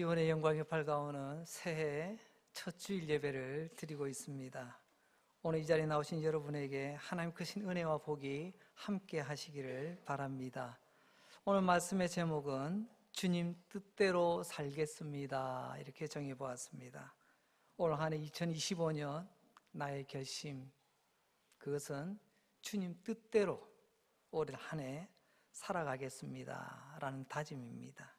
기원의 영광이 밝아오는 새해 첫 주일 예배를 드리고 있습니다. 오늘 이 자리에 나오신 여러분에게 하나님 크신 은혜와 복이 함께 하시기를 바랍니다. 오늘 말씀의 제목은 주님 뜻대로 살겠습니다, 이렇게 정해 보았습니다. 올 한 해 2025년 나의 결심, 그것은 주님 뜻대로 올 한 해 살아가겠습니다 라는 다짐입니다.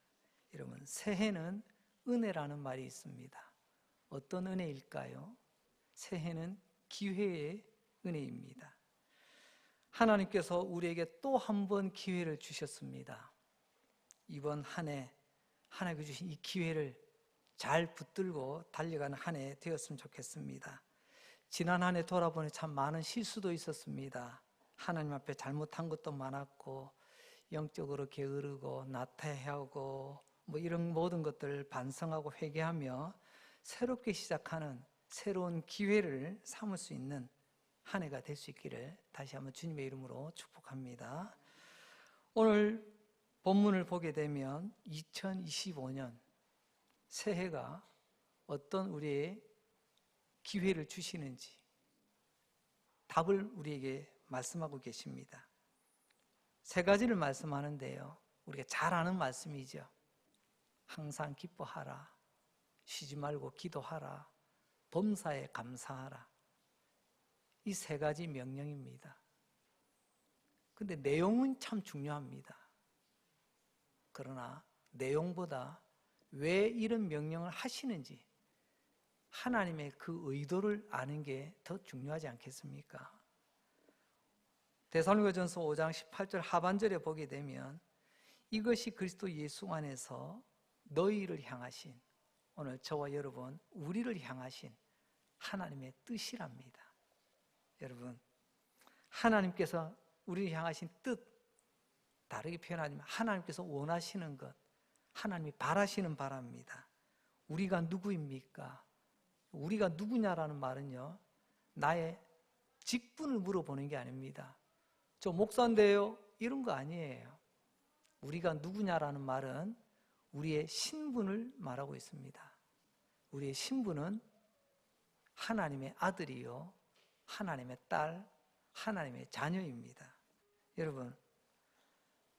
여러분, 새해는 은혜라는 말이 있습니다. 어떤 은혜일까요? 새해는 기회의 은혜입니다. 하나님께서 우리에게 또 한 번 기회를 주셨습니다. 이번 한 해 하나님께 주신 이 기회를 잘 붙들고 달려가는 한 해 되었으면 좋겠습니다. 지난 한 해 돌아보니 참 많은 실수도 있었습니다. 하나님 앞에 잘못한 것도 많았고, 영적으로 게으르고 나태하고 이런 모든 것들을 반성하고 회개하며 새롭게 시작하는 새로운 기회를 삼을 수 있는 한 해가 될 수 있기를 다시 한번 주님의 이름으로 축복합니다. 오늘 본문을 보게 되면 2025년 새해가 어떤 우리의 기회를 주시는지 답을 우리에게 말씀하고 계십니다. 세 가지를 말씀하는데요, 우리가 잘 아는 말씀이죠. 항상 기뻐하라, 쉬지 말고 기도하라, 범사에 감사하라. 이 세 가지 명령입니다. 근데 내용은 참 중요합니다. 그러나 내용보다 왜 이런 명령을 하시는지 하나님의 그 의도를 아는 게 더 중요하지 않겠습니까? 데살로니가전서 5장 18절 하반절에 보게 되면 이것이 그리스도 예수 안에서 너희를 향하신, 오늘 저와 여러분 우리를 향하신 하나님의 뜻이랍니다. 여러분, 하나님께서 우리를 향하신 뜻, 다르게 표현하지만 하나님께서 원하시는 것, 하나님이 바라시는 바랍니다. 우리가 누구입니까? 우리가 누구냐라는 말은요, 나의 직분을 물어보는 게 아닙니다. 저 목사인데요, 이런 거 아니에요. 우리가 누구냐라는 말은 우리의 신분을 말하고 있습니다. 우리의 신분은 하나님의 아들이요, 하나님의 딸, 하나님의 자녀입니다. 여러분,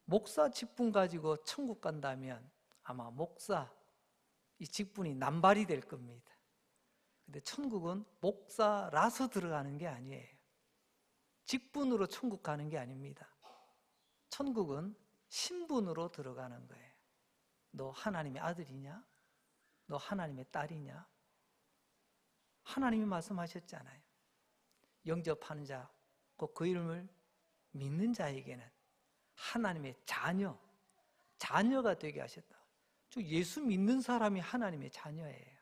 목사 직분 가지고 천국 간다면 아마 목사 이 직분이 남발이 될 겁니다. 근데 천국은 목사라서 들어가는 게 아니에요. 직분으로 천국 가는 게 아닙니다. 천국은 신분으로 들어가는 거예요. 너 하나님의 아들이냐? 너 하나님의 딸이냐? 하나님이 말씀하셨잖아요. 영접하는 자, 꼭 그 이름을 믿는 자에게는 하나님의 자녀가 되게 하셨다. 저 예수 믿는 사람이 하나님의 자녀예요.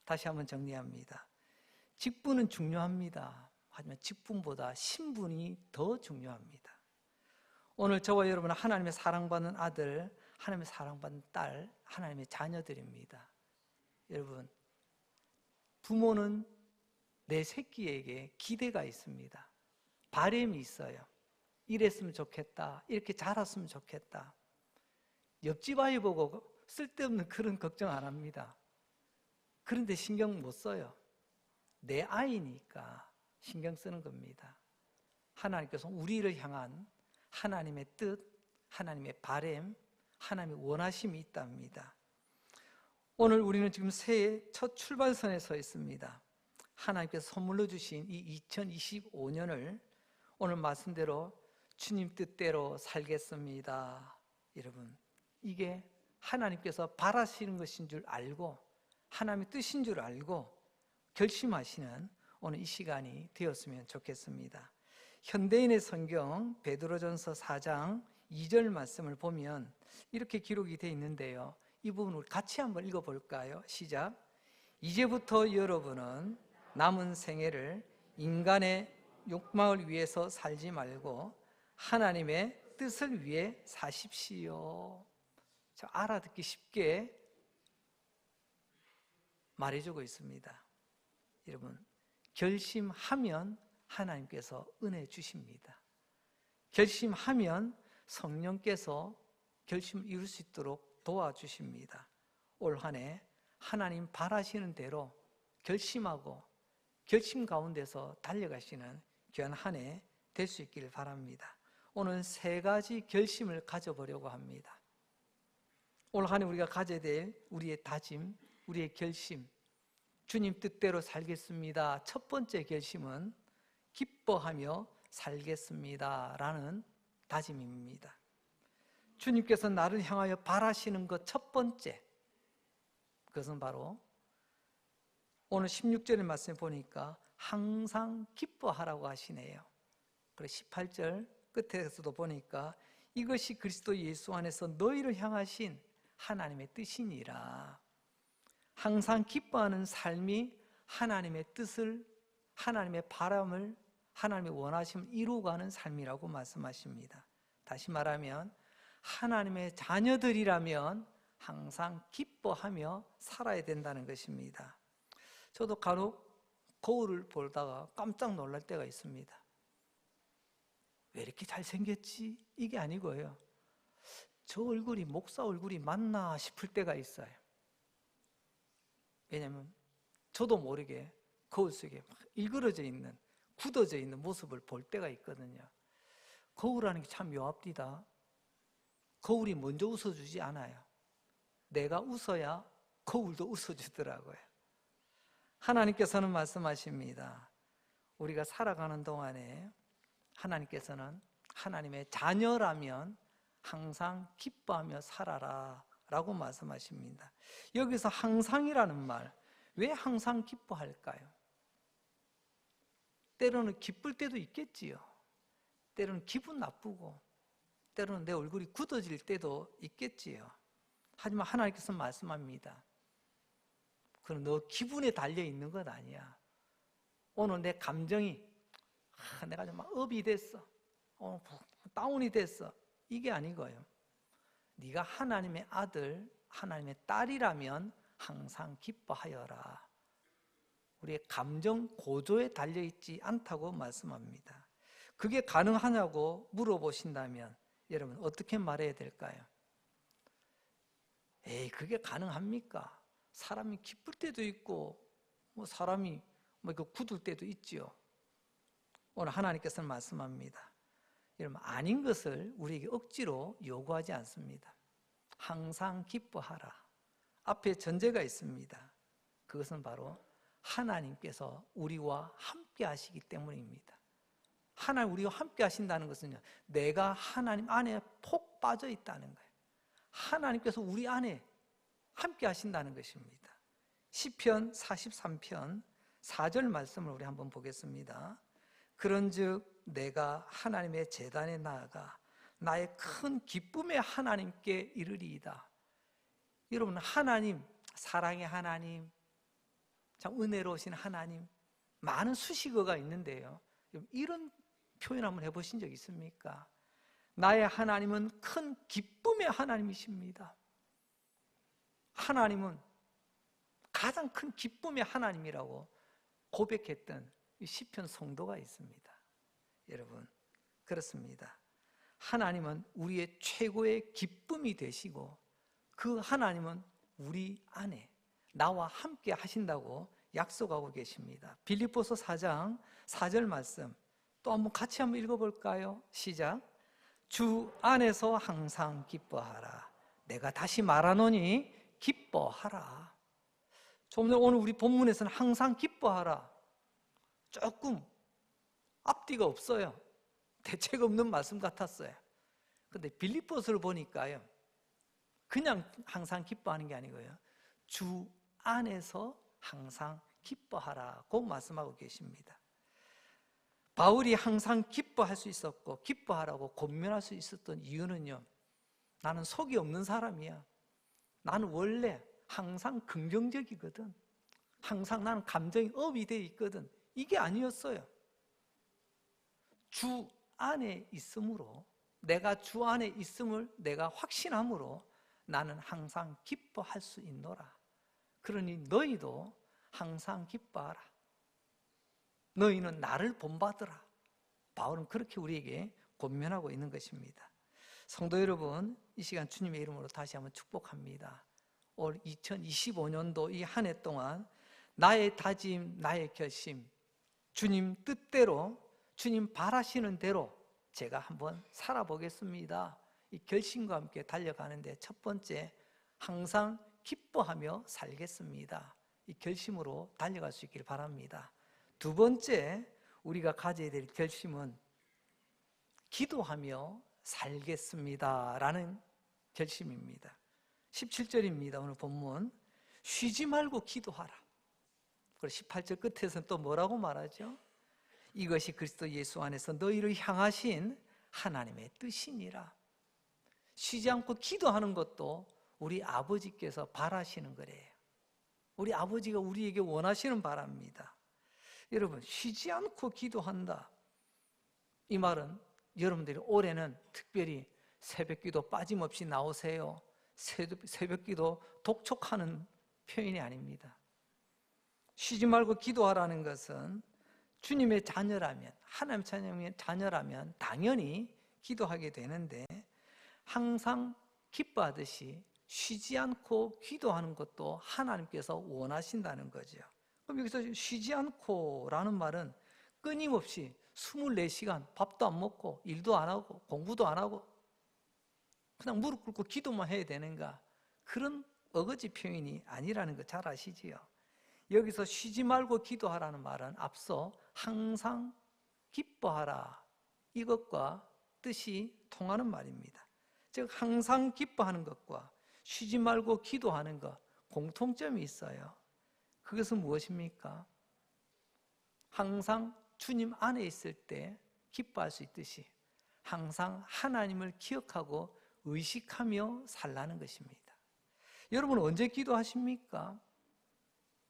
다시 한번 정리합니다. 직분은 중요합니다. 하지만 직분보다 신분이 더 중요합니다. 오늘 저와 여러분은 하나님의 사랑받는 아들, 하나님의 사랑받는 딸, 하나님의 자녀들입니다. 여러분, 부모는 내 새끼에게 기대가 있습니다. 바람이 있어요. 이랬으면 좋겠다, 이렇게 자랐으면 좋겠다. 옆집 아이 보고 쓸데없는 그런 걱정 안 합니다. 그런데 신경 못 써요. 내 아이니까 신경 쓰는 겁니다. 하나님께서 우리를 향한 하나님의 뜻, 하나님의 바람, 하나님의 원하심이 있답니다. 오늘 우리는 지금 새해 첫 출발선에 서 있습니다. 하나님께서 선물로 주신 이 2025년을 오늘 말씀대로 주님 뜻대로 살겠습니다. 여러분, 이게 하나님께서 바라시는 것인 줄 알고 하나님의 뜻인 줄 알고 결심하시는 오늘 이 시간이 되었으면 좋겠습니다. 현대인의 성경 베드로전서 4장 2절 말씀을 보면 이렇게 기록이 되어 있는데요, 이 부분을 같이 한번 읽어볼까요? 시작. 이제부터 여러분은 남은 생애를 인간의 욕망을 위해서 살지 말고 하나님의 뜻을 위해 사십시오. 저 알아듣기 쉽게 말해주고 있습니다. 여러분, 결심하면 하나님께서 은혜 주십니다. 결심하면 성령께서 결심을 이룰 수 있도록 도와주십니다. 올 한 해 하나님 바라시는 대로 결심하고 결심 가운데서 달려가시는 귀한 한 해 될 수 있기를 바랍니다. 오늘 3가지 결심을 가져보려고 합니다. 올 한 해 우리가 가져야 될 우리의 다짐, 우리의 결심, 주님 뜻대로 살겠습니다. 첫 번째 결심은 기뻐하며 살겠습니다 라는 다짐입니다. 주님께서 나를 향하여 바라시는 것 첫 번째, 그것은 바로 오늘 16절의 말씀에 보니까 항상 기뻐하라고 하시네요. 그리고 18절 끝에서도 보니까 이것이 그리스도 예수 안에서 너희를 향하신 하나님의 뜻이니라. 항상 기뻐하는 삶이 하나님의 뜻을, 하나님의 바람을, 하나님의 원하심을 이루어가는 삶이라고 말씀하십니다. 다시 말하면 하나님의 자녀들이라면 항상 기뻐하며 살아야 된다는 것입니다. 저도 간혹 거울을 보다가 깜짝 놀랄 때가 있습니다. 왜 이렇게 잘생겼지? 이게 아니고요, 저 얼굴이 목사 얼굴이 맞나 싶을 때가 있어요. 왜냐하면 저도 모르게 거울 속에 막 일그러져 있는, 굳어져 있는 모습을 볼 때가 있거든요. 거울이라는 게 참 묘합니다. 거울이 먼저 웃어주지 않아요. 내가 웃어야 거울도 웃어주더라고요. 하나님께서는 말씀하십니다. 우리가 살아가는 동안에 하나님께서는 하나님의 자녀라면 항상 기뻐하며 살아라 라고 말씀하십니다. 여기서 항상이라는 말, 왜 항상 기뻐할까요? 때로는 기쁠 때도 있겠지요. 때로는 기분 나쁘고, 때로는 내 얼굴이 굳어질 때도 있겠지요. 하지만 하나님께서 말씀합니다. 그럼 너 기분에 달려있는 것 아니야. 오늘 내 감정이 내가 좀 업이 됐어, 다운이 됐어, 이게 아니고요, 네가 하나님의 아들, 하나님의 딸이라면 항상 기뻐하여라. 우리의 감정 고조에 달려있지 않다고 말씀합니다. 그게 가능하냐고 물어보신다면 여러분 어떻게 말해야 될까요? 에이, 그게 가능합니까? 사람이 기쁠 때도 있고 사람이 굳을 때도 있지요. 오늘 하나님께서는 말씀합니다. 여러분, 아닌 것을 우리에게 억지로 요구하지 않습니다. 항상 기뻐하라. 앞에 전제가 있습니다. 그것은 바로 하나님께서 우리와 함께 하시기 때문입니다. 하나님 우리와 함께 하신다는 것은요, 내가 하나님 안에 폭 빠져 있다는 거예요. 하나님께서 우리 안에 함께 하신다는 것입니다. 시편 43편 4절 말씀을 우리 한번 보겠습니다. 그런즉 내가 하나님의 제단에 나아가 나의 큰 기쁨의 하나님께 이르리이다. 여러분, 하나님, 사랑의 하나님, 참 은혜로우신 하나님, 많은 수식어가 있는데요, 이런 표현 한번 해보신 적 있습니까? 나의 하나님은 큰 기쁨의 하나님이십니다. 하나님은 가장 큰 기쁨의 하나님이라고 고백했던 시편 성도가 있습니다. 여러분, 그렇습니다. 하나님은 우리의 최고의 기쁨이 되시고 그 하나님은 우리 안에 나와 함께 하신다고 약속하고 계십니다. 빌립보서 4장 4절 말씀 또 한번 같이 한번 읽어볼까요? 시작. 주 안에서 항상 기뻐하라. 내가 다시 말하노니 기뻐하라. 좀 전에 오늘 우리 본문에서는 항상 기뻐하라, 조금 앞뒤가 없어요. 대책 없는 말씀 같았어요. 그런데 빌립보서를 보니까요, 그냥 항상 기뻐하는 게 아니고요, 주 안에서 항상 기뻐하라고 말씀하고 계십니다. 바울이 항상 기뻐할 수 있었고 기뻐하라고 권면할 수 있었던 이유는요, 나는 속이 없는 사람이야, 나는 원래 항상 긍정적이거든, 항상 나는 감정이 업이 돼 있거든, 이게 아니었어요. 주 안에 있으므로, 내가 주 안에 있음을 내가 확신함으로 나는 항상 기뻐할 수 있노라. 그러니 너희도 항상 기뻐하라. 너희는 나를 본받으라. 바울은 그렇게 우리에게 권면하고 있는 것입니다. 성도 여러분, 이 시간 주님의 이름으로 다시 한번 축복합니다. 올 2025년도 이 한 해 동안 나의 다짐, 나의 결심, 주님 뜻대로, 주님 바라시는 대로 제가 한번 살아보겠습니다. 이 결심과 함께 달려가는데 첫 번째, 항상 기뻐하며 살겠습니다. 이 결심으로 달려갈 수 있길 바랍니다. 두 번째, 우리가 가져야 될 결심은 기도하며 살겠습니다 라는 결심입니다. 17절입니다. 오늘 본문. 쉬지 말고 기도하라. 그리고 18절 끝에서는 또 뭐라고 말하죠? 이것이 그리스도 예수 안에서 너희를 향하신 하나님의 뜻이니라. 쉬지 않고 기도하는 것도 우리 아버지께서 바라시는 거래요. 우리 아버지가 우리에게 원하시는 바랍니다. 여러분, 쉬지 않고 기도한다. 이 말은 여러분들이 올해는 특별히 새벽기도 빠짐없이 나오세요, 새벽기도 독촉하는 표현이 아닙니다. 쉬지 말고 기도하라는 것은 주님의 자녀라면, 하나님의 자녀라면 당연히 기도하게 되는데, 항상 기뻐하듯이 쉬지 않고 기도하는 것도 하나님께서 원하신다는 거죠. 그럼 여기서 쉬지 않고 라는 말은 끊임없이 24시간 밥도 안 먹고 일도 안 하고 공부도 안 하고 그냥 무릎 꿇고 기도만 해야 되는가, 그런 어거지 표현이 아니라는 거 잘 아시지요? 여기서 쉬지 말고 기도하라는 말은 앞서 항상 기뻐하라, 이것과 뜻이 통하는 말입니다. 즉 항상 기뻐하는 것과 쉬지 말고 기도하는 것, 공통점이 있어요. 그것은 무엇입니까? 항상 주님 안에 있을 때 기뻐할 수 있듯이 항상 하나님을 기억하고 의식하며 살라는 것입니다. 여러분 언제 기도하십니까?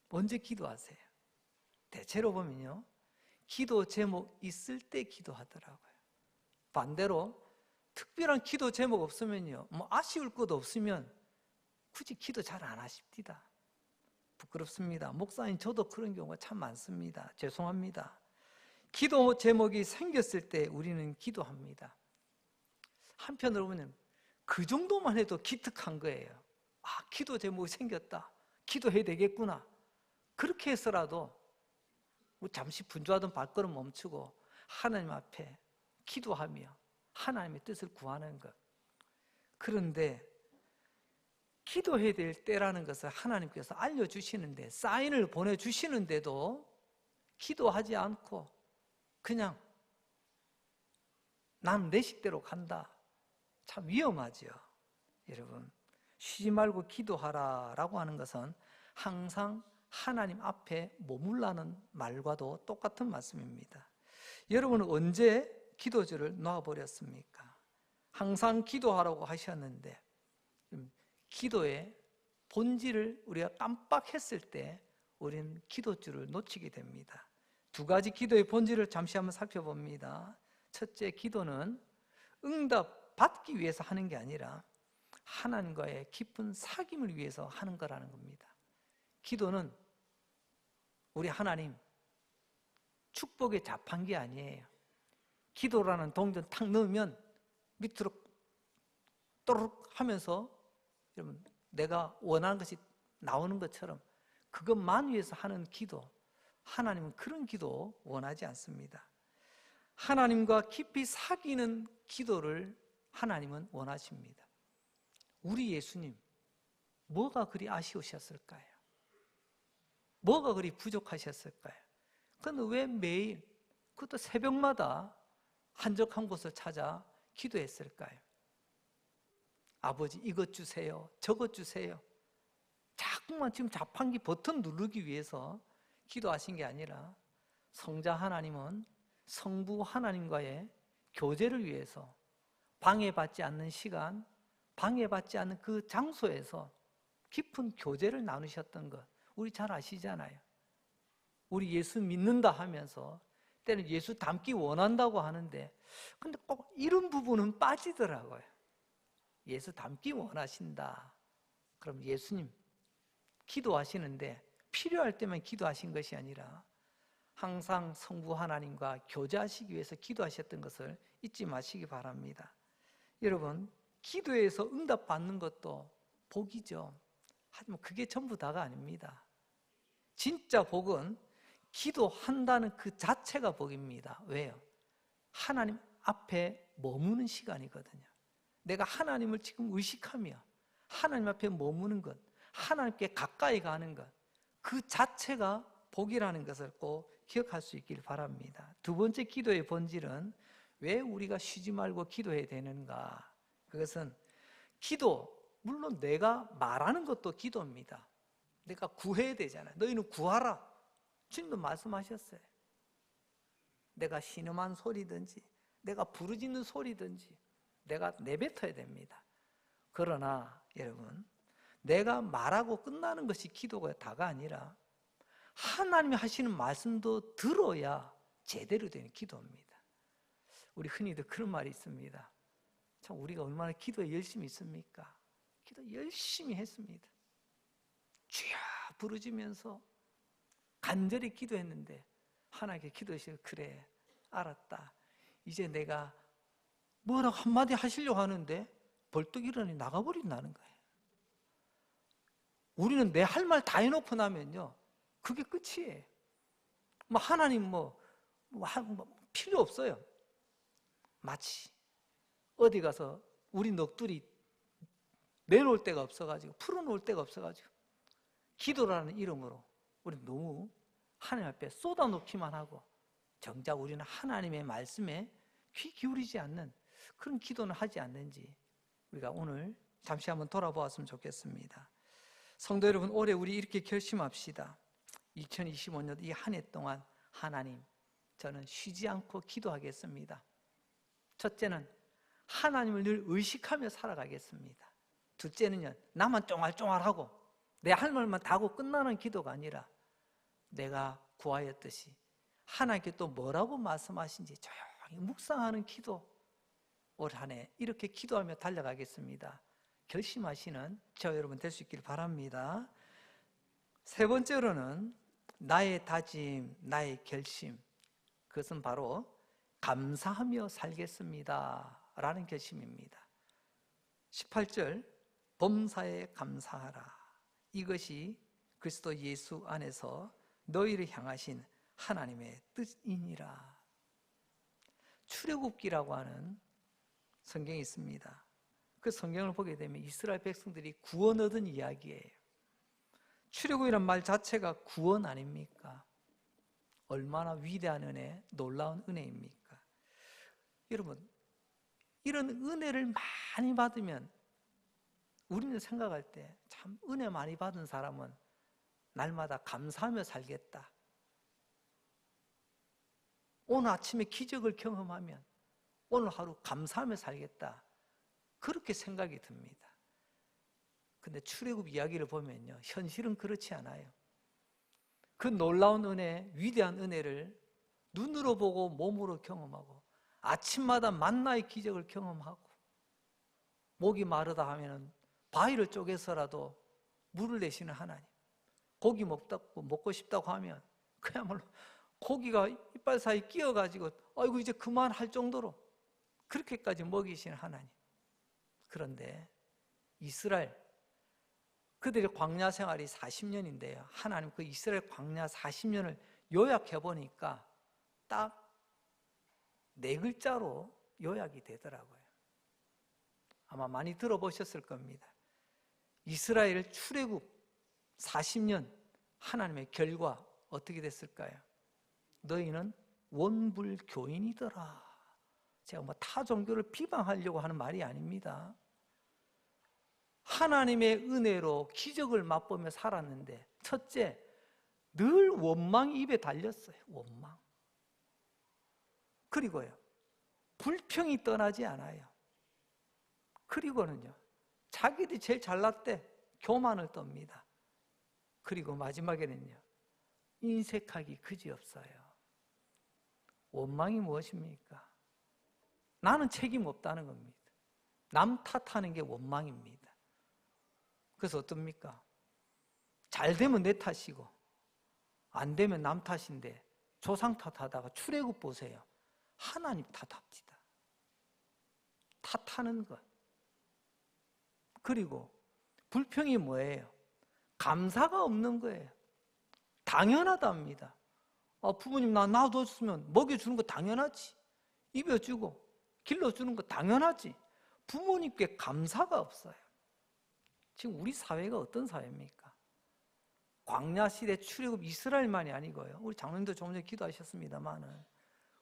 언제 기도하세요? 대체로 보면요, 기도 제목 있을 때 기도하더라고요. 반대로 특별한 기도 제목 없으면요, 뭐 아쉬울 것도 없으면 굳이 기도 잘 안 하십니다. 부끄럽습니다. 목사님 저도 그런 경우가 참 많습니다. 죄송합니다. 기도 제목이 생겼을 때 우리는 기도합니다. 한편으로 보면 그 정도만 해도 기특한 거예요. 아, 기도 제목이 생겼다, 기도해야 되겠구나. 그렇게 해서라도 잠시 분주하던 발걸음 멈추고 하나님 앞에 기도하며 하나님의 뜻을 구하는 것. 그런데 기도해야 될 때라는 것을 하나님께서 알려주시는데, 사인을 보내주시는데도 기도하지 않고 그냥 난 내 식대로 간다. 참 위험하죠. 여러분, 쉬지 말고 기도하라라고 하는 것은 항상 하나님 앞에 머물라는 말과도 똑같은 말씀입니다. 여러분은 언제 기도줄을 놔버렸습니까? 항상 기도하라고 하셨는데 기도의 본질을 우리가 깜빡했을 때 우리는 기도줄을 놓치게 됩니다. 두 가지 기도의 본질을 잠시 한번 살펴봅니다. 첫째, 기도는 응답 받기 위해서 하는 게 아니라 하나님과의 깊은 사귐을 위해서 하는 거라는 겁니다. 기도는 우리 하나님 축복의 자판기 아니에요. 기도라는 동전 탁 넣으면 밑으로 또르륵 하면서 여러분 내가 원하는 것이 나오는 것처럼 그것만 위해서 하는 기도, 하나님은 그런 기도 원하지 않습니다. 하나님과 깊이 사귀는 기도를 하나님은 원하십니다. 우리 예수님 뭐가 그리 아쉬우셨을까요? 뭐가 그리 부족하셨을까요? 그런데 왜 매일, 그것도 새벽마다 한적한 곳을 찾아 기도했을까요? 아버지 이것 주세요, 저것 주세요. 자꾸만 지금 자판기 버튼 누르기 위해서 기도하신 게 아니라 성자 하나님은 성부 하나님과의 교제를 위해서 방해받지 않는 시간, 방해받지 않는 그 장소에서 깊은 교제를 나누셨던 것 우리 잘 아시잖아요. 우리 예수 믿는다 하면서 때는 예수 닮기 원한다고 하는데 근데 꼭 이런 부분은 빠지더라고요. 예수 닮기 원하신다. 그럼 예수님 기도하시는데 필요할 때만 기도하신 것이 아니라 항상 성부 하나님과 교제하시기 위해서 기도하셨던 것을 잊지 마시기 바랍니다. 여러분, 기도에서 응답받는 것도 복이죠. 하지만 그게 전부 다가 아닙니다. 진짜 복은 기도한다는 그 자체가 복입니다. 왜요? 하나님 앞에 머무는 시간이거든요. 내가 하나님을 지금 의식하며 하나님 앞에 머무는 것, 하나님께 가까이 가는 것, 그 자체가 복이라는 것을 꼭 기억할 수 있길 바랍니다. 두 번째 기도의 본질은 왜 우리가 쉬지 말고 기도해야 되는가? 그것은 물론 내가 말하는 것도 기도입니다. 내가 구해야 되잖아요. 너희는 구하라. 주님도 말씀하셨어요. 내가 신음한 소리든지 내가 부르짖는 소리든지 내가 내뱉어야 됩니다. 그러나 여러분, 내가 말하고 끝나는 것이 기도가 다가 아니라 하나님이 하시는 말씀도 들어야 제대로 되는 기도입니다. 우리 흔히들 그런 말이 있습니다. 참 우리가 얼마나 기도에 열심히 있습니까? 기도 열심히 했습니다. 주여 부르짖으면서 간절히 기도했는데 하나님께 기도하시고 그래 알았다. 이제 내가 뭐라고 한마디 하시려고 하는데 벌떡 일어나니 나가버린다는 거예요. 우리는 내 할 말 다 해놓고 나면요 그게 끝이에요. 하나님 필요 없어요. 마치 어디 가서 우리 넋두리 내놓을 데가 없어가지고 풀어놓을 데가 없어가지고 기도라는 이름으로 우리 너무 하나님 앞에 쏟아놓기만 하고 정작 우리는 하나님의 말씀에 귀 기울이지 않는 그런 기도는 하지 않는지 우리가 오늘 잠시 한번 돌아보았으면 좋겠습니다. 성도 여러분, 올해 우리 이렇게 결심합시다. 2025년 이 한 해 동안 하나님, 저는 쉬지 않고 기도하겠습니다. 첫째는 하나님을 늘 의식하며 살아가겠습니다. 둘째는요, 나만 쫑알쫑알하고 내 할 말만 다 하고 끝나는 기도가 아니라 내가 구하였듯이 하나님께 또 뭐라고 말씀하신지 조용히 묵상하는 기도, 올 한 해 이렇게 기도하며 달려가겠습니다. 결심하시는 저 여러분 될 수 있길 바랍니다. 세 번째로는 나의 다짐, 나의 결심, 그것은 바로 감사하며 살겠습니다 라는 결심입니다. 18절 범사에 감사하라. 이것이 그리스도 예수 안에서 너희를 향하신 하나님의 뜻이니라. 출애굽기라고 하는 성경이 있습니다. 그 성경을 보게 되면 이스라엘 백성들이 구원 얻은 이야기예요. 출애굽이란 말 자체가 구원 아닙니까? 얼마나 위대한 은혜, 놀라운 은혜입니까? 여러분, 이런 은혜를 많이 받으면 우리는 생각할 때 참 은혜 많이 받은 사람은 날마다 감사하며 살겠다. 오늘 아침에 기적을 경험하면 오늘 하루 감사하며 살겠다. 그렇게 생각이 듭니다. 근데 출애굽 이야기를 보면요, 현실은 그렇지 않아요. 그 놀라운 은혜, 위대한 은혜를 눈으로 보고 몸으로 경험하고 아침마다 만나의 기적을 경험하고 목이 마르다 하면 바위를 쪼개서라도 물을 내시는 하나님, 고기 먹고 싶다고 하면 그야말로 고기가 이빨 사이 끼어가지고 아이고 이제 그만할 정도로 그렇게까지 먹이시는 하나님. 그런데 이스라엘, 그들의 광야 생활이 40년인데요 하나님 그 이스라엘 광야 40년을 요약해 보니까 딱 4글자로 요약이 되더라고요. 아마 많이 들어보셨을 겁니다. 이스라엘 출애굽 40년 하나님의 결과 어떻게 됐을까요? 너희는 원불교인이더라. 제가 타 종교를 비방하려고 하는 말이 아닙니다. 하나님의 은혜로 기적을 맛보며 살았는데 첫째, 늘 원망이 입에 달렸어요. 원망. 그리고요, 불평이 떠나지 않아요. 그리고는요, 자기들이 제일 잘났대 교만을 떱니다. 그리고 마지막에는요, 인색하기 그지없어요. 원망이 무엇입니까? 나는 책임 없다는 겁니다. 남 탓하는 게 원망입니다. 그래서 어떻습니까? 잘 되면 내 탓이고 안 되면 남 탓인데 조상 탓하다가 출애굽 보세요. 하나님 탓합니다. 탓하는 것. 그리고 불평이 뭐예요? 감사가 없는 거예요. 당연하답니다. 부모님 나 놔뒀으면 먹여주는 거 당연하지. 입혀주고 길러주는 거 당연하지. 부모님께 감사가 없어요. 지금 우리 사회가 어떤 사회입니까? 광야시대 출애굽 이스라엘만이 아니고요. 우리 장로님도 조금 전에 기도하셨습니다만은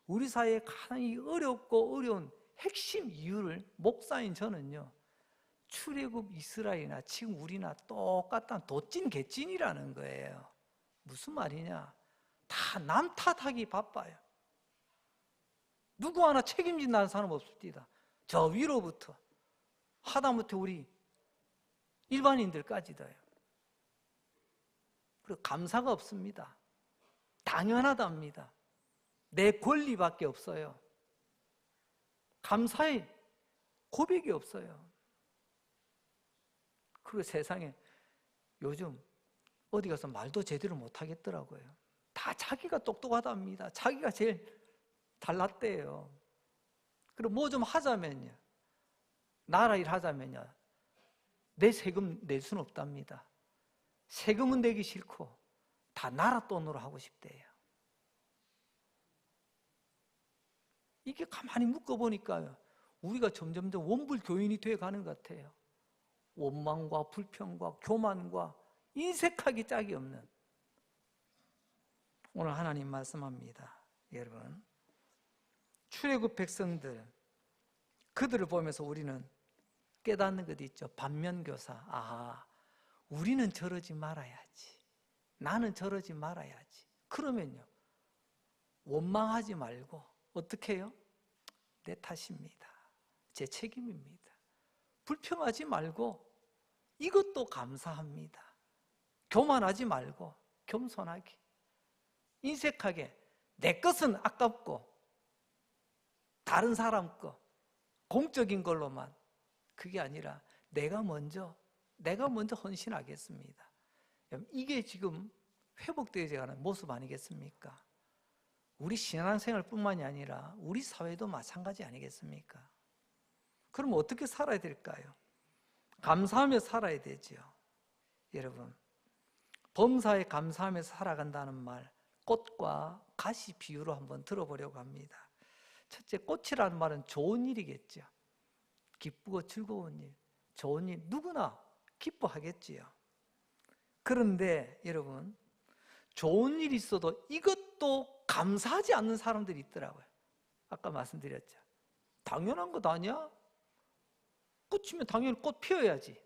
우리 사회의 가장 어렵고 어려운 핵심 이유를 목사인 저는요, 출애굽 이스라엘이나 지금 우리나 똑같은 도찐 개찐이라는 거예요. 무슨 말이냐? 다 남 탓하기 바빠요. 누구 하나 책임진다는 사람 없습니다. 저 위로부터 하다못해 우리 일반인들까지도요. 그리고 감사가 없습니다. 당연하답니다. 내 권리밖에 없어요. 감사의 고백이 없어요. 그리고 세상에 요즘 어디 가서 말도 제대로 못하겠더라고요. 다 자기가 똑똑하답니다. 자기가 제일 달랐대요. 그리고 뭐 좀 하자면요, 나라 일 하자면요, 내 세금 낼 수는 없답니다. 세금은 내기 싫고 다 나라 돈으로 하고 싶대요. 이게 가만히 묶어보니까요, 우리가 점점점 원불교인이 되어가는 것 같아요. 원망과 불평과 교만과 인색하기 짝이 없는. 오늘 하나님 말씀합니다. 여러분, 출애굽 백성들, 그들을 보면서 우리는 깨닫는 것이 있죠. 반면교사. 우리는 저러지 말아야지, 나는 저러지 말아야지. 그러면요, 원망하지 말고 어떻게 해요? 내 탓입니다, 제 책임입니다. 불평하지 말고 이것도 감사합니다. 교만하지 말고 겸손하게, 인색하게, 내 것은 아깝고 다른 사람 거 공적인 걸로만, 그게 아니라 내가 먼저 헌신하겠습니다. 이게 지금 회복되어져 가는 모습 아니겠습니까? 우리 신앙생활뿐만이 아니라 우리 사회도 마찬가지 아니겠습니까? 그럼 어떻게 살아야 될까요? 감사하며 살아야 되죠. 여러분, 범사에 감사하며 살아간다는 말, 꽃과 가시 비유로 한번 들어보려고 합니다. 첫째, 꽃이라는 말은 좋은 일이겠죠. 기쁘고 즐거운 일, 좋은 일, 누구나 기뻐하겠지요. 그런데 여러분, 좋은 일이 있어도 이것도 감사하지 않는 사람들이 있더라고요. 아까 말씀드렸죠. 당연한 것 아니야? 꽃이면 당연히 꽃 피워야지.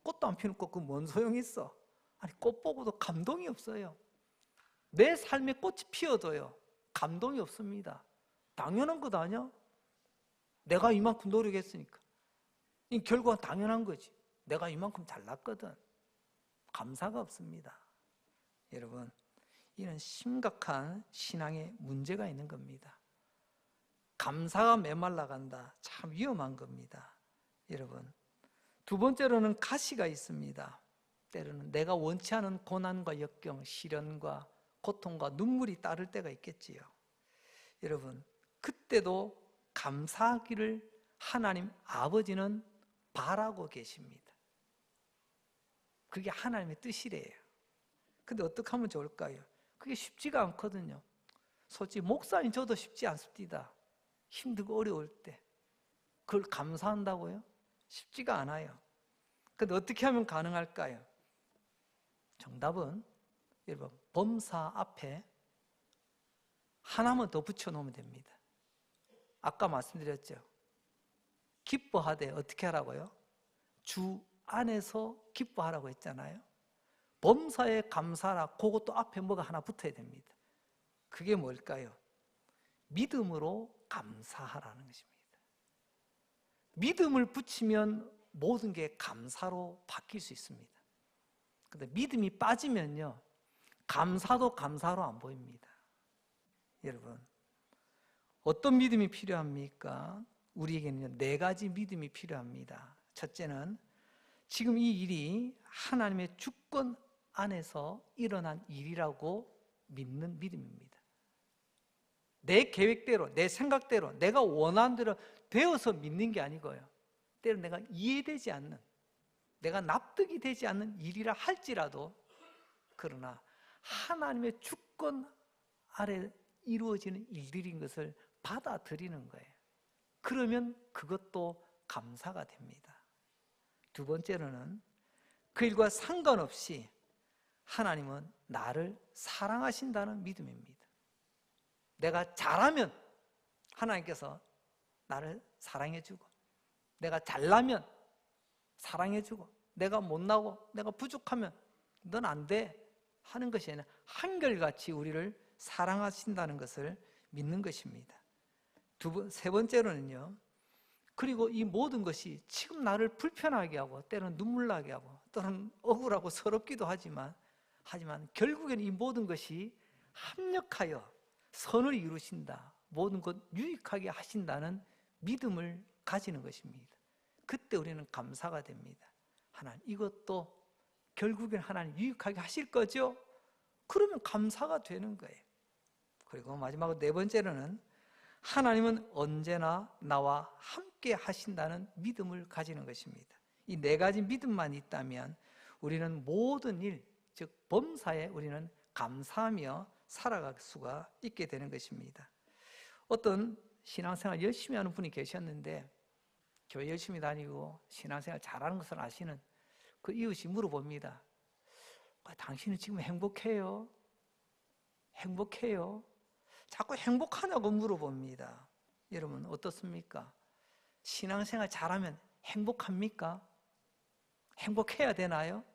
꽃도 안 피우는 꽃, 그 뭔 소용이 있어? 아니, 꽃 보고도 감동이 없어요. 내 삶에 꽃이 피어도요, 감동이 없습니다. 당연한 것 아니야? 내가 이만큼 노력했으니까. 이 결과는 당연한 거지. 내가 이만큼 잘났거든. 감사가 없습니다. 여러분, 이는 심각한 신앙의 문제가 있는 겁니다. 감사가 메말라간다. 참 위험한 겁니다. 여러분, 두 번째로는 가시가 있습니다. 때로는 내가 원치 않은 고난과 역경, 시련과 고통과 눈물이 따를 때가 있겠지요. 여러분, 그때도 감사하기를 하나님 아버지는 바라고 계십니다. 그게 하나님의 뜻이래요. 근데 어떻게 하면 좋을까요? 그게 쉽지가 않거든요. 솔직히 목사인 저도 쉽지 않습니다. 힘들고 어려울 때 그걸 감사한다고요? 쉽지가 않아요. 근데 어떻게 하면 가능할까요? 정답은 여러분, 범사 앞에 하나만 더 붙여놓으면 됩니다. 아까 말씀드렸죠. 기뻐하되 어떻게 하라고요? 주 안에서 기뻐하라고 했잖아요. 범사에 감사라, 그것도 앞에 뭐가 하나 붙어야 됩니다. 그게 뭘까요? 믿음으로 감사하라는 것입니다. 믿음을 붙이면 모든 게 감사로 바뀔 수 있습니다. 근데 믿음이 빠지면요, 감사도 감사로 안 보입니다. 여러분, 어떤 믿음이 필요합니까? 우리에게는 네 가지 믿음이 필요합니다. 첫째는 지금 이 일이 하나님의 주권 안에서 일어난 일이라고 믿는 믿음입니다. 내 계획대로, 내 생각대로, 내가 원하는 대로 되어서 믿는 게 아니고요, 때로 내가 이해되지 않는, 내가 납득이 되지 않는 일이라 할지라도, 그러나 하나님의 주권 아래 이루어지는 일들인 것을 받아들이는 거예요. 그러면 그것도 감사가 됩니다. 두 번째로는 그 일과 상관없이 하나님은 나를 사랑하신다는 믿음입니다. 내가 잘하면 하나님께서 나를 사랑해주고, 내가 잘나면 사랑해주고, 내가 못나고 내가 부족하면 넌 안 돼 하는 것이 아니라 한결같이 우리를 사랑하신다는 것을 믿는 것입니다. 세 번째로는요, 그리고 이 모든 것이 지금 나를 불편하게 하고 때로는 눈물 나게 하고 또는 억울하고 서럽기도 하지만 결국에는 이 모든 것이 합력하여 선을 이루신다, 모든 것 유익하게 하신다는 믿음을 가지는 것입니다. 그때 우리는 감사가 됩니다. 하나님, 이것도 결국엔 하나님 유익하게 하실 거죠? 그러면 감사가 되는 거예요. 그리고 마지막으로 네 번째로는 하나님은 언제나 나와 함께 하신다는 믿음을 가지는 것입니다. 이 네 가지 믿음만 있다면 우리는 모든 일, 즉 범사에 우리는 감사하며 살아갈 수가 있게 되는 것입니다. 어떤 신앙생활 열심히 하는 분이 계셨는데, 교회 열심히 다니고 신앙생활 잘하는 것을 아시는 그 이웃이 물어봅니다. 당신은 지금 행복해요? 행복해요? 자꾸 행복하냐고 물어봅니다. 여러분 어떻습니까? 신앙생활 잘하면 행복합니까? 행복해야 되나요?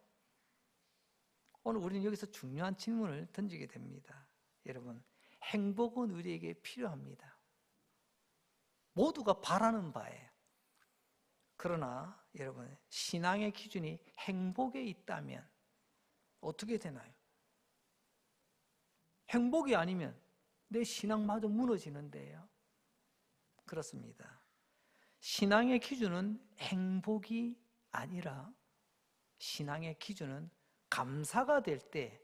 오늘 우리는 여기서 중요한 질문을 던지게 됩니다. 여러분, 행복은 우리에게 필요합니다. 모두가 바라는 바예요. 그러나 여러분, 신앙의 기준이 행복에 있다면 어떻게 되나요? 행복이 아니면 내 신앙마저 무너지는데요. 그렇습니다. 신앙의 기준은 행복이 아니라 신앙의 기준은 감사가 될 때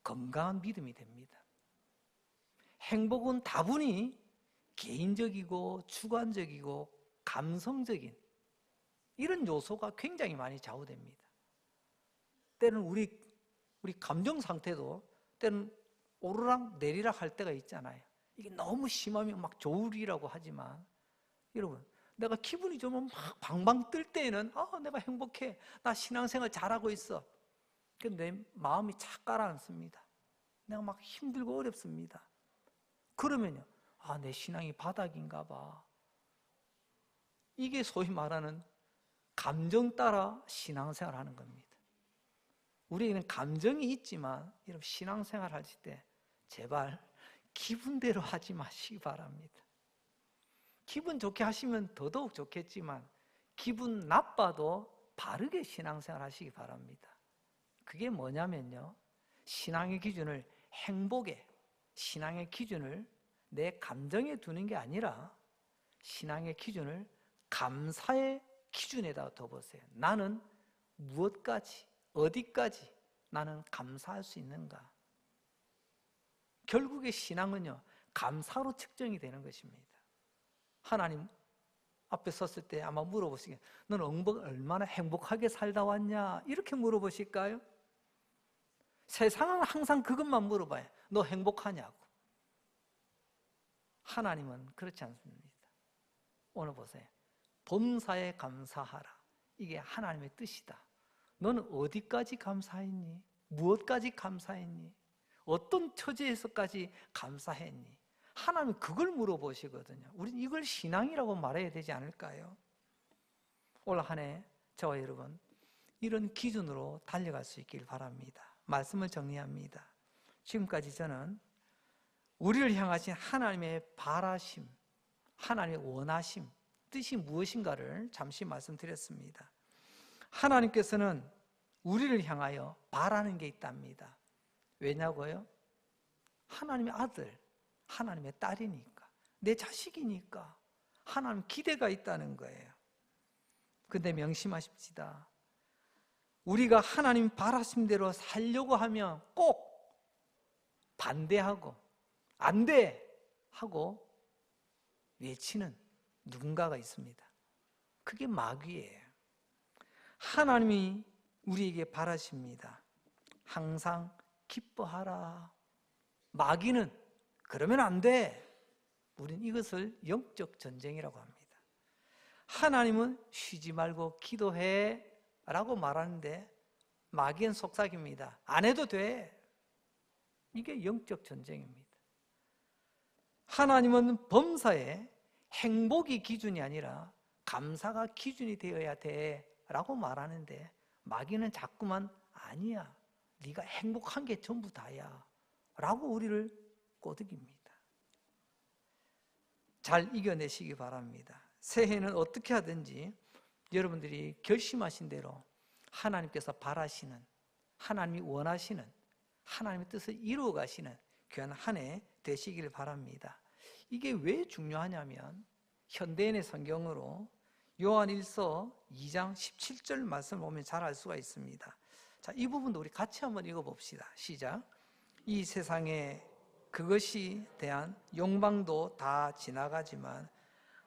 건강한 믿음이 됩니다. 행복은 다분히 개인적이고 주관적이고 감성적인 이런 요소가 굉장히 많이 좌우됩니다. 때는 우리 감정 상태도 때는 오르락 내리락 할 때가 있잖아요. 이게 너무 심하면 막 조울이라고 하지만, 여러분, 내가 기분이 좀 막 방방 뜰 때에는 내가 행복해, 나 신앙생활 잘하고 있어. 근데 내 마음이 착 가라앉습니다. 내가 막 힘들고 어렵습니다. 그러면요, 내 신앙이 바닥인가 봐. 이게 소위 말하는 감정 따라 신앙생활 하는 겁니다. 우리에게는 감정이 있지만 여러분, 신앙생활 하실 때 제발 기분대로 하지 마시기 바랍니다. 기분 좋게 하시면 더더욱 좋겠지만 기분 나빠도 바르게 신앙생활 하시기 바랍니다. 그게 뭐냐면요, 신앙의 기준을 행복에, 신앙의 기준을 내 감정에 두는 게 아니라 신앙의 기준을 감사의 기준에다 둬보세요. 나는 무엇까지, 어디까지 나는 감사할 수 있는가? 결국에 신앙은요, 감사로 측정이 되는 것입니다. 하나님 앞에 섰을 때 아마 물어보시겠어요. 너는 얼마나 행복하게 살다 왔냐? 이렇게 물어보실까요? 세상은 항상 그것만 물어봐요. 너 행복하냐고. 하나님은 그렇지 않습니다. 오늘 보세요. 범사에 감사하라. 이게 하나님의 뜻이다. 너는 어디까지 감사했니? 무엇까지 감사했니? 어떤 처지에서까지 감사했니? 하나님은 그걸 물어보시거든요. 우리는 이걸 신앙이라고 말해야 되지 않을까요? 올 한 해 저와 여러분 이런 기준으로 달려갈 수 있길 바랍니다. 말씀을 정리합니다. 지금까지 저는 우리를 향하신 하나님의 바라심, 하나님의 원하심, 뜻이 무엇인가를 잠시 말씀드렸습니다. 하나님께서는 우리를 향하여 바라는 게 있답니다. 왜냐고요? 하나님의 아들, 하나님의 딸이니까, 내 자식이니까 하나님 기대가 있다는 거예요. 근데 명심하십시다. 우리가 하나님 바라심대로 살려고 하면 꼭 반대하고 안 돼 하고 외치는 누군가가 있습니다. 그게 마귀예요. 하나님이 우리에게 바라십니다. 항상 기뻐하라. 마귀는 그러면 안 돼. 우린 이것을 영적 전쟁이라고 합니다. 하나님은 쉬지 말고 기도해 라고 말하는데 마귀는 속삭입니다. 안 해도 돼. 이게 영적 전쟁입니다. 하나님은 범사에 행복이 기준이 아니라 감사가 기준이 되어야 돼 라고 말하는데 마귀는 자꾸만 아니야, 네가 행복한 게 전부 다야 라고 우리를 꼬드깁니다. 잘 이겨내시기 바랍니다. 새해는 어떻게 하든지 여러분들이 결심하신 대로 하나님께서 바라시는, 하나님이 원하시는 하나님의 뜻을 이루어 가시는 귀한 한 해 되시길 바랍니다. 이게 왜 중요하냐면 현대인의 성경으로 요한일서 2장 17절 말씀을 보면 잘 알 수가 있습니다. 자, 이 부분도 우리 같이 한번 읽어봅시다. 시작. 이 세상에 그것이 대한 욕망도 다 지나가지만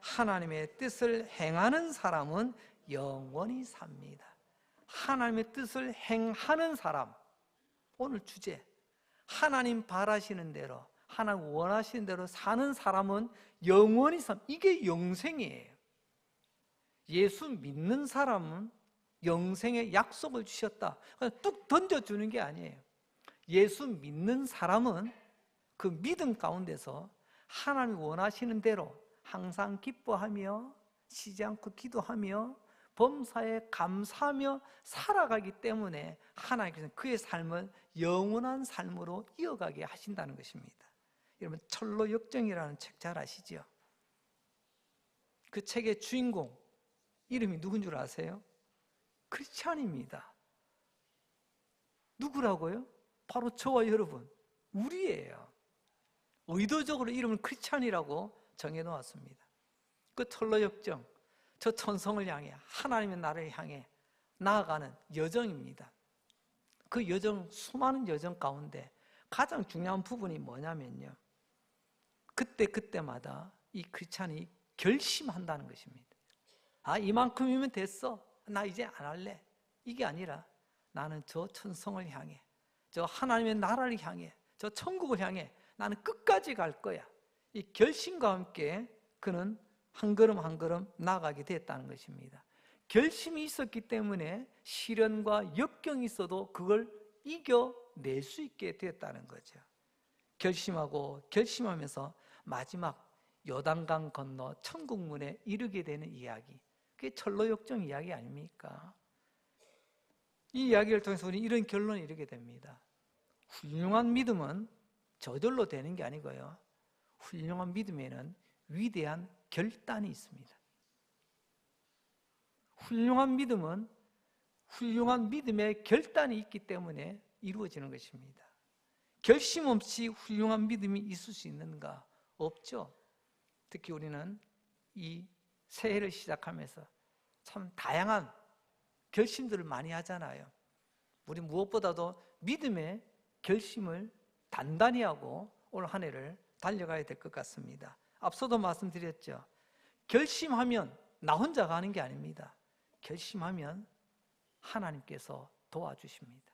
하나님의 뜻을 행하는 사람은 영원히 삽니다. 하나님의 뜻을 행하는 사람, 오늘 주제, 하나님 바라시는 대로, 하나님 원하시는 대로 사는 사람은 영원히 삽니다. 이게 영생이에요. 예수 믿는 사람은 영생의 약속을 주셨다. 그냥 뚝 던져주는 게 아니에요. 예수 믿는 사람은 그 믿음 가운데서 하나님 원하시는 대로 항상 기뻐하며 쉬지 않고 기도하며 범사에 감사하며 살아가기 때문에 하나님께서는 그의 삶을 영원한 삶으로 이어가게 하신다는 것입니다. 여러분, 철로 역정이라는 책 잘 아시죠? 그 책의 주인공 이름이 누군 줄 아세요? 크리스찬입니다. 누구라고요? 바로 저와 여러분, 우리예요. 의도적으로 이름을 크리스찬이라고 정해놓았습니다. 그 철로 역정, 저 천성을 향해, 하나님의 나라를 향해 나아가는 여정입니다. 그 여정, 수많은 여정 가운데 가장 중요한 부분이 뭐냐면요, 그때마다 이 크리스찬이 결심한다는 것입니다. 아, 이만큼이면 됐어, 나 이제 안 할래, 이게 아니라 나는 저 천성을 향해, 저 하나님의 나라를 향해, 저 천국을 향해 나는 끝까지 갈 거야. 이 결심과 함께 그는 한 걸음 한 걸음 나아가게 됐다는 것입니다. 결심이 있었기 때문에 시련과 역경이 있어도 그걸 이겨낼 수 있게 됐다는 거죠. 결심하고 결심하면서 마지막 요단강 건너 천국문에 이르게 되는 이야기, 그게 철로역정 이야기 아닙니까? 이 이야기를 통해서 우리는 이런 결론에 이르게 됩니다. 훌륭한 믿음은 저절로 되는 게 아니고요, 훌륭한 믿음에는 위대한 결단이 있습니다. 훌륭한 믿음은 훌륭한 믿음의 결단이 있기 때문에 이루어지는 것입니다. 결심 없이 훌륭한 믿음이 있을 수 있는가? 없죠. 특히 우리는 이 새해를 시작하면서 참 다양한 결심들을 많이 하잖아요. 우리 무엇보다도 믿음의 결심을 단단히 하고 올 한 해를 달려가야 될 것 같습니다. 앞서도 말씀드렸죠. 결심하면 나 혼자 가는 게 아닙니다. 결심하면 하나님께서 도와주십니다.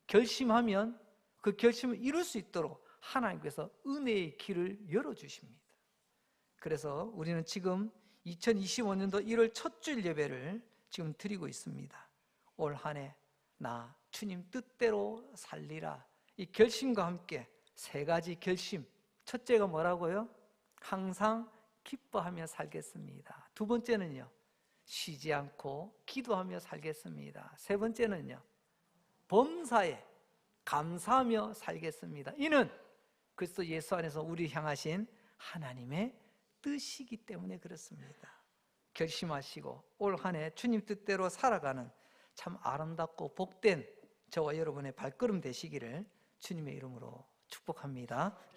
결심하면 그 결심을 이룰 수 있도록 하나님께서 은혜의 길을 열어주십니다. 그래서 우리는 지금 2025년도 1월 첫 주일 예배를 지금 드리고 있습니다. 올 한 해 나 주님 뜻대로 살리라, 이 결심과 함께 세 가지 결심. 첫째가 뭐라고요? 항상 기뻐하며 살겠습니다. 두 번째는요, 쉬지 않고 기도하며 살겠습니다. 세 번째는요, 범사에 감사하며 살겠습니다. 이는 그리스도 예수 안에서 우리 향하신 하나님의 뜻이기 때문에 그렇습니다. 결심하시고 올 한 해 주님 뜻대로 살아가는 참 아름답고 복된 저와 여러분의 발걸음 되시기를 주님의 이름으로 축복합니다.